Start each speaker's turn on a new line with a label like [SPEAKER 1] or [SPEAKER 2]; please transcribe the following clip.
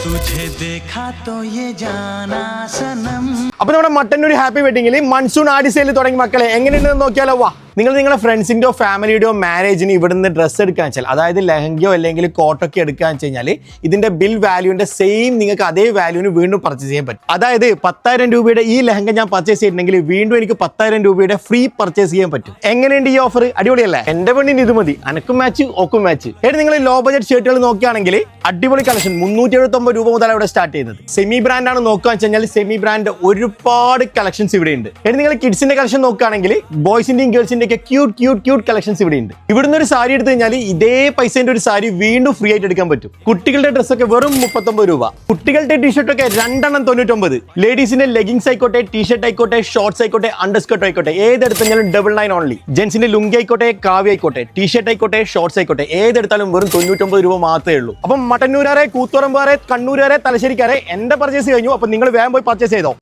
[SPEAKER 1] तुझे देखा तो ये जाना सनम.
[SPEAKER 2] അപ്പോൾ നമ്മുടെ മട്ടന്നൂർ ഹാപ്പി വെഡിങ്ങിൽ മൺസൂൺ ആടി സെയിൽ തുടങ്ങി മക്കളെ എങ്ങനെയുണ്ടെന്ന് നോക്കിയാലോ വാ. നിങ്ങൾ നിങ്ങളുടെ ഫ്രണ്ട്സിൻ്റെയോ ഫാമിലിയുടെയോ മാരേജിന് ഇവിടുന്ന് ഡ്രസ്സ് എടുക്കാൻ വെച്ചാൽ അതായത് ലെഹങ്കയോ അല്ലെങ്കിൽ കോട്ടൊക്കെ എടുക്കാൻ വെച്ച് കഴിഞ്ഞാൽ ഇതിന്റെ ബിൽ വാല്യൂന്റെ സെയിം നിങ്ങൾക്ക് അതേ വാല്യൂവിന് വീണ്ടും പർച്ചേസ് ചെയ്യാൻ പറ്റും. അതായത് 10,000 രൂപയുടെ ഈ ലെഹങ്ക ഞാൻ പർച്ചേസ് ചെയ്തിട്ടുണ്ടെങ്കിൽ വീണ്ടും എനിക്ക് 10,000 രൂപയുടെ ഫ്രീ പർച്ചേസ് ചെയ്യാൻ പറ്റും. എങ്ങനെയുണ്ട് ഈ ഓഫർ? അടിപൊളിയല്ലേ? എന്റെ പെണ്ണിന് ഇത് മതി, അനക്കും മാച്ച് ഓക്കും മാച്ച്. ഏത് നിങ്ങൾ ലോ ബഡ്ജറ്റ് ഷർട്ടുകൾ നോക്കുകയാണെങ്കിൽ അടിപൊളി കളക്ഷൻ 379 രൂപ മുതൽ ഇവിടെ സ്റ്റാർട്ട് ചെയ്യുന്നത്. സെമി ബ്രാൻഡ് ആണ് നോക്കുക വെച്ച് കഴിഞ്ഞാൽ സെമി ബ്രാൻഡ് ഒരുപാട് കളക്ഷൻസ് ഇവിടെ ഉണ്ട്. ഏത് നിങ്ങൾ കിഡ്സിന്റെ കളക്ഷൻ നോക്കുകയാണെങ്കിൽ ബോയ്സിന്റെയും ഗേൾസിന്റെ ഒക്കെ ക്യൂട്ട് കളക്ഷൻസ് ഇവിടെ ഉണ്ട്. ഇവിടുന്ന് ഒരു സാരി എടുത്തു കഴിഞ്ഞാൽ ഇതേ പൈസന്റെ ഒരു സാരി വീണ്ടും ഫ്രീ ആയിട്ട് എടുക്കാൻ പറ്റും. കുട്ടികളുടെ ഡ്രസ്സൊക്കെ വെറും 39 രൂപ. കുട്ടികളുടെ ടീഷർട്ടൊക്കെ 2 99. ലേഡീസിന്റെ ലെഗിങ്സ് ആയിക്കോട്ടെ, ടീഷർട്ട് ആയിക്കോട്ടെ, ഷോർട്സ് ആയിക്കോട്ടെ, അണ്ടർസ്കർട്ട് ആയിക്കോട്ടെ, ഏതെടുത്താലും 99 ഓൺലി. ജെൻസിന്റെ ലുങ്കി ആയിക്കോട്ടെ, കാവ്യ ആയിക്കോട്ടെ, ടീഷർട്ട് ആയിക്കോട്ടെ, ഷോർട്സ് ആയിക്കോട്ടെ, ഏതെടുത്താലും വെറും 99 രൂപ മാത്രമേ ഉള്ളൂ. അപ്പം മട്ടന്നൂരാരെ, കൂത്തുപറമ്പുകാരെ, കണ്ണൂരുകാരെ, തലശ്ശേരിക്കാരെ എന്റെ പർച്ചേസ് കഴിഞ്ഞു. അപ്പൊ നിങ്ങൾ വേഗം പോയി പർച്ചേസ് ചെയ്തോ.